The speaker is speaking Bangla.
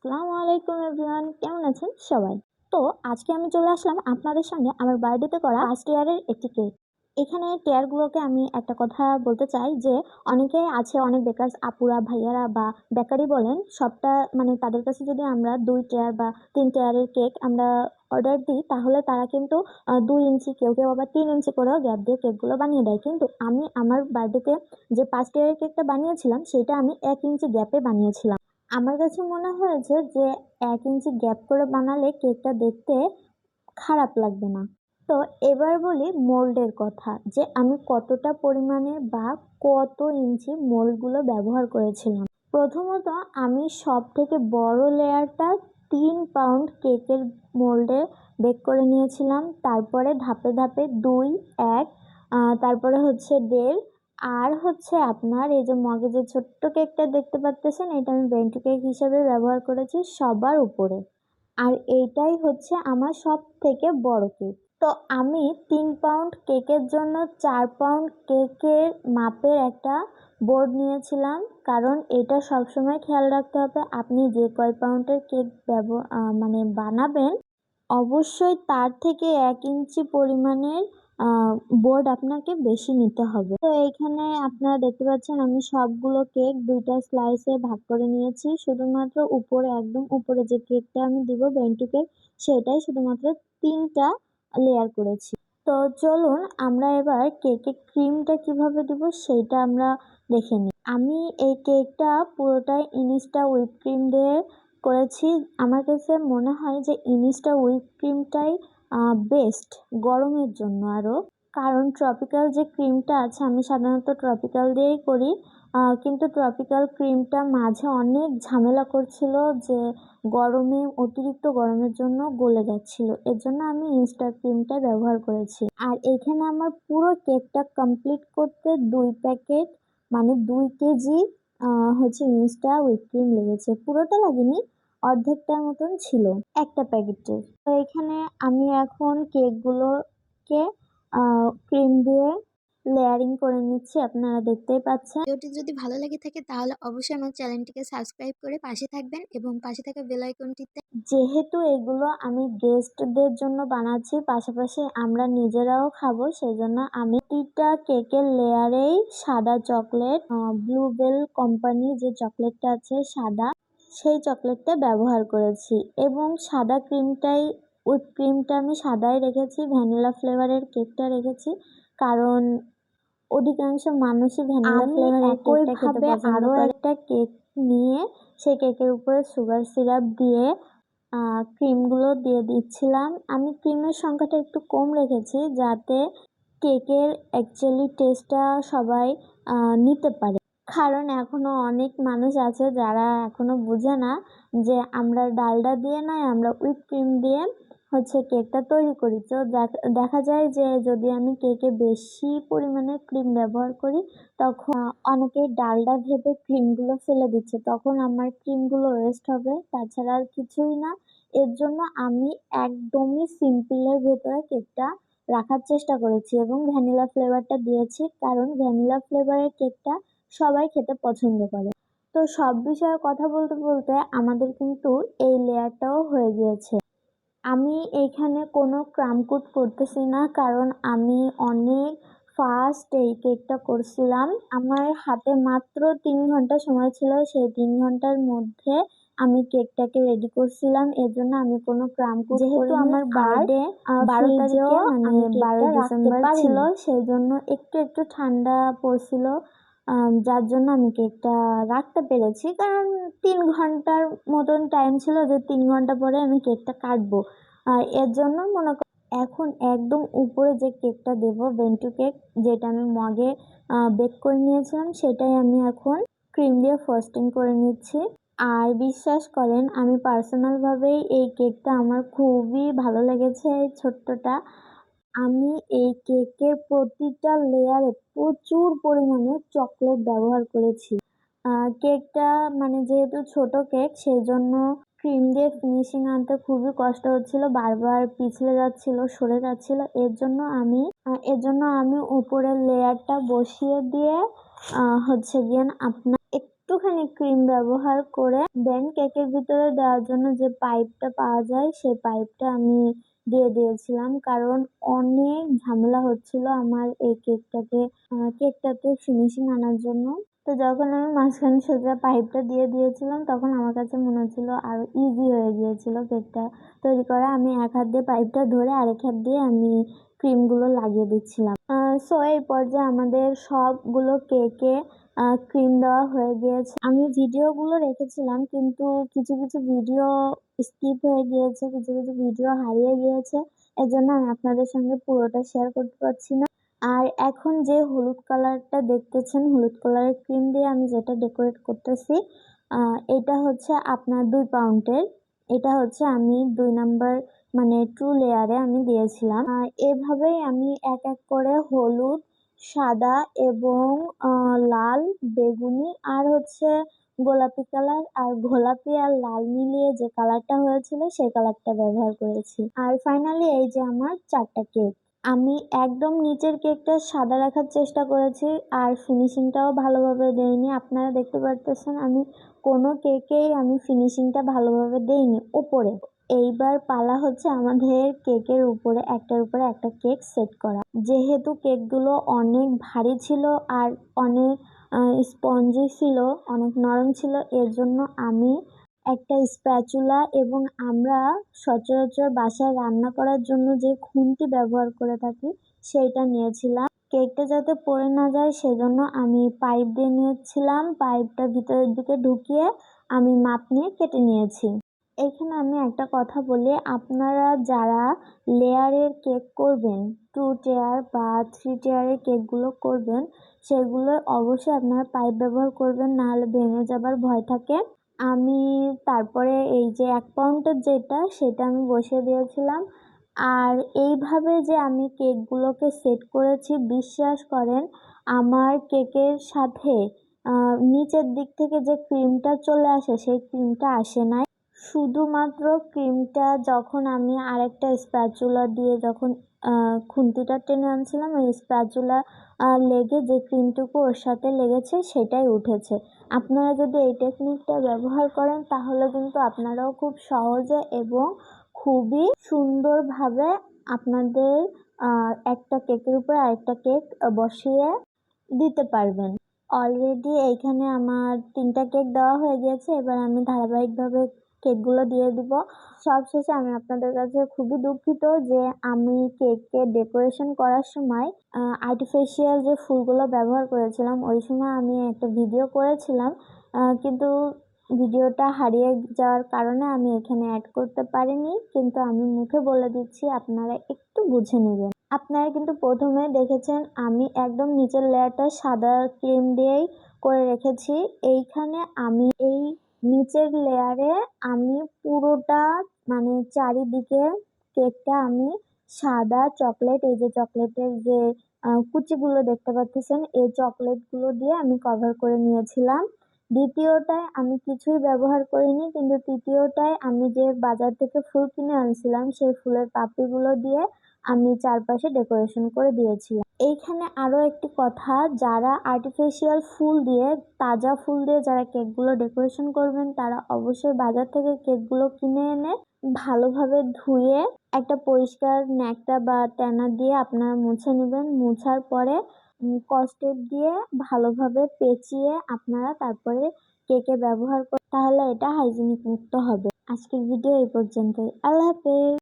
আসসালামু আলাইকুম এভরিওয়ান, কেমন আছেন সবাই? তো আজকে আমি চলে আসলাম আপনাদের সঙ্গে আমার বার্থডেতে করা ফার্স্ট ইয়ারের একটি কেক। এখানে টিয়ারগুলোকে আমি একটা কথা বলতে চাই যে অনেকে আছে, অনেক বেকারস আপুরা ভাইয়ারা বা বেকারি বলেন, সবটা মানে তাদের কাছে যদি আমরা 2 টিয়ার বা 3 টিয়ারের কেক আমরা অর্ডার দিই, তাহলে তারা কিন্তু 2 ইঞ্চি, কেউ কেউ আবার 3 ইঞ্চি করেও গ্যাপ দিয়ে কেকগুলো বানিয়ে দেয়। কিন্তু আমি আমার বার্থডেতে যে ফার্স্ট ইয়ারের কেকটা বানিয়েছিলাম সেটা আমি 1 ইঞ্চি গ্যাপে বানিয়েছিলাম। আমার কাছে মনে হয়েছে যে 1 ইঞ্চি গ্যাপ করে বানালে কেকটা দেখতে খারাপ লাগবে না। তো এবার বলি মোল্ডের কথা, যে আমি কতটা পরিমাণে বা কত ইঞ্চি মোল্ডগুলো ব্যবহার করেছিলাম। প্রথমত আমি সব থেকে বড় লেয়ারটা 3 পাউন্ড কেকের মোল্ডে বেক করে নিয়েছিলাম। তারপরে ধাপে ধাপে 2, 1, তারপরে হচ্ছে 1.5, আর হচ্ছে আপনার এই যে মগে যে ছোট্ট কেকটা দেখতে পাচ্ছেন, এটা আমি বেন্টু কেক হিসেবে ব্যবহার করেছি সবার উপরে। আর এইটাই হচ্ছে আমার সব থেকে বড় কেক। তো আমি 3 পাউন্ড কেকের জন্য 4 পাউন্ড কেকের মাপের একটা বোর্ড নিয়েছিলাম, কারণ এটা সবসময় খেয়াল রাখতে হবে আপনি যে কয় পাউন্ডের কেক মানে বানাবেন, অবশ্যই তার থেকে 1 ইঞ্চি পরিমাণের বোর্ড আপনাকে বেশি নিতে হবে। তো এইখানে আপনারা দেখতে পাচ্ছেন আমি সবগুলো কেক 2টা স্লাইসে ভাগ করে নিয়েছি। শুধুমাত্র উপরে, একদম উপরে যে কেকটা আমি দিব বেন্টু কেক, সেটাই শুধুমাত্র 3টা লেয়ার করেছি। তো চলুন আমরা এবার কেকে ক্রিমটা কিভাবে দিব সেইটা আমরা দেখে নিই। আমি এই কেকটা পুরোটাই ইনিস্টা হুইপ ক্রিম দিয়ে করেছি। আমার কাছে মনে হয় যে ইনিস্টা হুইপ ক্রিমটাই বেস্ট গরমের জন্য আরও, কারণ ট্রপিক্যাল যে ক্রিমটা আছে আমি সাধারণত ট্রপিক্যাল দিয়েই করি, কিন্তু ট্রপিক্যাল ক্রিমটা মাঝে অনেক ঝামেলা করছিল যে গরমে, অতিরিক্ত গরমের জন্য গলে যাচ্ছিল। এর জন্য আমি ইনস্টা ক্রিমটা ব্যবহার করেছি। আর এখানে আমার পুরো কেকটা কমপ্লিট করতে 2 প্যাকেট মানে 2 কেজি হচ্ছে ইনস্টা হুইপ ক্রিম লেগেছে। পুরোটা লাগেনি, অর্ধেকটার মতন ছিল একটা প্যাকেটে। তো এখানে আমি এখন কেকগুলোকে ক্রিম দিয়ে লেয়ারিং করে নিচ্ছি, আপনারা দেখতেই পাচ্ছেন। ভিডিওটি যদি ভালো লেগে থাকে তাহলে অবশ্যই আমার চ্যানেলটিকে সাবস্ক্রাইব করে পাশে থাকবেন এবং পাশে থাকা বেল আইকনটিতে। যেহেতু এগুলো আমি গেস্টদের জন্য বানাচ্ছি, পাশাপাশি আমরা নিজেরাও খাবো, সেজন্য আমি 3টা কেকের লেয়ারেই সাদা চকলেট, ব্লুবেল কোম্পানি যে চকলেটটা আছে সাদা, সেই চকলেটটা ব্যবহার করেছি। এবং সাদা ক্রিমটাই, উইপ ক্রিমটা আমি সাদাই রেখেছি, ভ্যানিলা ফ্লেভারের কেকটা রেখেছি, কারণ অধিকাংশ মানুষই ভ্যানিলা ফ্লেভারের কেকটা খেতে পছন্দ করে। একটা কেক নিয়ে সেই কেকের উপরে সুগার সিরাপ দিয়ে ক্রিমগুলো দিয়ে দিচ্ছিলাম। আমি ক্রিমের সংখ্যাটা একটু কম রেখেছি যাতে কেকের অ্যাকচুয়ালি টেস্টটা সবাই নিতে পারে, কারণ এখনো অনেক মানুষ আছে যারা এখনো বুঝে না যে আমরা ডালডা দিয়ে নয়, আমরা হুইপ ক্রিম দিয়ে হচ্ছে কেকটা তৈরি করি। তো দেখা যায় যে যদি আমি কেকে বেশি পরিমাণে ক্রিম ব্যবহার করি, তখন অনেকেই ডালডা ভেবে ক্রিমগুলো ফেলে দিচ্ছে, তখন আমার ক্রিমগুলো ওয়েস্ট হবে, তাছাড়া আর কিছুই না। এর জন্য আমি একদমই সিম্পলের ভেতরে কেকটা রাখার চেষ্টা করেছি এবং ভ্যানিলা ফ্লেভারটা দিয়েছি, কারণ ভ্যানিলা ফ্লেভারের কেকটা সবাই খেতে পছন্দ করে। তো সব বিষয়ে কথা বলতে বলতে আমাদের কিন্তু এই লেয়ারটাও হয়ে গিয়েছে। আমি এইখানে কোনো ক্রামকুট করতেছি না, কারণ আমি অনেক ফাস্ট এই কেকটা করছিলাম। আমার হাতে মাত্র 3 ঘন্টা সময় ছিল, সেই 3 ঘন্টার মধ্যে আমি কেকটাকে রেডি করছিলাম। এর জন্য আমি কোনো ক্রামকুট করিনি। যেহেতু আমার বার্থডে 12 তারিখে মানে 12 ডিসেম্বর ছিল, সেই জন্য একটু একটু ঠান্ডা পড়ছিল, যার জন্য আমি কেকটা রাখতে পেরেছি, কারণ 3 ঘন্টার মতন টাইম ছিল যে 3 ঘন্টা পরে আমি কেকটা কাটবো। এর জন্য মনে এখন একদম উপরে যে কেকটা দেব বেন্টু কেক, যেটা আমি মগে বেক করে নিয়েছিলাম, সেটাই আমি এখন ক্রিম দিয়ে ফ্রস্টিং করে নিচ্ছি। আর বিশ্বাস করেন আমি পার্সোনালভাবেই এই কেকটা আমার খুবই ভালো লেগেছে, এই ছোট্টটা। আমি এই কেকের প্রতিটা লেয়ারে প্রচুর পরিমাণে চকলেট ব্যবহার করেছি। কেকটা মানে যেহেতু ছোট কেক, সেই জন্য ক্রিম দিয়ে ফিনিশিং আনতে খুবই কষ্ট হচ্ছিল, বারবার পিছলে যাচ্ছিল, সরে যাচ্ছিল। এর জন্য আমি উপরের লেয়ারটা বসিয়ে দিয়ে হচ্ছে গিয়ে আপনার একটুখানি ক্রিম ব্যবহার করে দেন কেকের ভিতরে দেওয়ার জন্য যে পাইপটা পাওয়া যায় সেই পাইপটা আমি দিয়ে দিয়েছিলাম, কারণ অনেক ঝামেলা হচ্ছিল আমার এই কেকটাতে ফিনিশিং আনার জন্য। তো যখন আমি মাঝখানে সোজা পাইপটা দিয়ে দিয়েছিলাম তখন আমার কাছে মনে হচ্ছিল আরো ইজি হয়ে গিয়েছিল কেকটা তৈরি করা। আমি এক হাত দিয়ে পাইপটা ধরে আরেক হাত দিয়ে আমি ক্রিমগুলো লাগিয়ে দিচ্ছিলাম। সো এই পর্যায়ে আমাদের সবগুলো কেকে ক্রিম দেওয়া হয়ে গিয়েছে। আমি ভিডিওগুলো রেখেছিলাম কিন্তু কিছু কিছু ভিডিও স্কিপ হয়ে গিয়েছে, কিছু কিছু ভিডিও হারিয়ে গিয়েছে। এজন্য আমি আপনাদের সঙ্গে পুরোটা শেয়ার করতে পারছি না। আর এখন যে হলুদ কালারটা দেখতেছেন, হলুদ কালারের ক্রিম দিয়ে আমি যেটা ডেকোরেট করতেছি, এটা হচ্ছে আপনার 2 পাউন্ডের। এটা হচ্ছে আমি 2 নাম্বার মানে ট্রু লেয়ারে আমি দিয়েছিলাম। এভাবেই আমি এক এক করে হলুদ, সাদা এবং লাল, বেগুনি আর হচ্ছে গোলাপি কালার আর গোলাপি আর লাল মিলিয়ে যে কালারটা হয়েছিল সেই কালারটা ব্যবহার করেছি। আর ফাইনালি এই যে আমার 4টা কেক। আমি একদম নিচের কেকটা সাদা রাখার চেষ্টা করেছি আর ফিনিশিংটাও ভালোভাবে দেইনি। আপনারা দেখতে পারতেছেন আমি কোনো কেকেই আমি ফিনিশিংটা ভালোভাবে দেইনি উপরে। এইবার পালা হচ্ছে আমাদের কেকের উপরে একটার উপরে একটা কেক সেট করা। যেহেতু কেকগুলো অনেক ভারী ছিল আর অনেক স্পঞ্জি ছিল, অনেক নরম ছিল, এর জন্য আমি একটা স্প্যাচুলা এবং আমরা সচরাচর বাসায় রান্না করার জন্য যে খুন্তি ব্যবহার করে থাকি সেইটা নিয়েছিলাম। কেকটা যাতে পড়ে না যায় সেজন্য আমি পাইপ দিয়ে নিয়েছিলাম। পাইপটা ভিতরের দিকে ঢুকিয়ে আমি মাপ নিয়ে কেটে নিয়েছি। এখানে আমি একটা কথা বলি, আপনারা যারা লেয়ারের কেক করবেন, 2 টিয়ার বা 3 টিয়ারের কেকগুলো করবেন, সেগুলো অবশ্যই আপনারা পাইপ ব্যবহার করবেন, নাহলে ভেঙে যাবার ভয় থাকে। আমি তারপরে এই যে 1 পাউন্ডের যেটা সেটা আমি বসিয়ে দিয়েছিলাম। আর এইভাবে যে আমি কেকগুলোকে সেট করেছি, বিশ্বাস করেন আমার কেকের সাথে নিচের দিক থেকে যে ক্রিমটা চলে আসে সেই ক্রিমটা আসে নাই। শুধুমাত্র ক্রিমটা যখন আমি আরেকটা স্প্যাচুলা দিয়ে যখন খুন্তিটা টেনে আনছিলাম, ওই স্প্যাচুলা লেগে যে ক্রিমটুকু ওর সাথে লেগেছে সেটাই উঠেছে। আপনারা যদি এই টেকনিকটা ব্যবহার করেন তাহলে কিন্তু আপনারাও খুব সহজে এবং খুবই সুন্দরভাবে আপনাদের একটা কেকের উপর আরেকটা কেক বসিয়ে দিতে পারবেন। অলরেডি এইখানে আমার 3টা কেক দেওয়া হয়ে গিয়েছে। এবার আমি ধারাবাহিকভাবে কেকগুলো দিয়ে দিব। সবশেষে আমি আপনাদের কাছে খুবই দুঃখিত যে আমি কেকে ডেকোরেশন করার সময় আর্টিফিশিয়াল যে ফুলগুলো ব্যবহার করেছিলাম ওই সময় আমি একটা ভিডিও করেছিলাম, কিন্তু ভিডিওটা হারিয়ে যাওয়ার কারণে আমি এখানে অ্যাড করতে পারিনি। কিন্তু আমি মুখে বলে দিচ্ছি, আপনারা একটু বুঝে নেবেন। আপনারা কিন্তু প্রথমে দেখেছেন আমি একদম নিচের লেয়ারটা সাদা ক্রিম দিয়েই করে রেখেছি। এইখানে আমি এই নিচের লেয়ারে আমি পুরোটা মানে চারিদিকে কেকটা আমি সাদা চকলেট, এই যে চকলেটের যে কুচিগুলো দেখতে পাচ্ছেন এই চকলেটগুলো দিয়ে আমি কভার করে নিয়েছিলাম। দ্বিতীয়টায় আমি কিছুই ব্যবহার করিনি, কিন্তু তৃতীয়টায় আমি যে বাজার থেকে ফুল কিনে আনছিলাম সেই ফুলের পাপড়িগুলো দিয়ে আমি চারপাশে ডেকোরেশন করে দিয়েছিলাম। এইখানে আরো একটি কথা, যারা আর্টিফিশিয়াল ফুল দিয়ে, তাজা ফুল দিয়ে যারা কেকগুলো ডেকোরেশন করবেন তারা অবশ্যই বাজার থেকে কেকগুলো কিনে এনে ভালোভাবে ধুয়ে একটা পরিষ্কার ন্যাকড়া বা ট্যানা দিয়ে আপনারা মুছে নেবেন। মুছার পরে কস্টেপ দিয়ে ভালোভাবে পেঁচিয়ে আপনারা তারপরে কেকে ব্যবহার তাহলে এটা হাইজিনিক মুক্ত হবে। আজকের ভিডিও এই পর্যন্তই। আল্লাহ হাফেজ।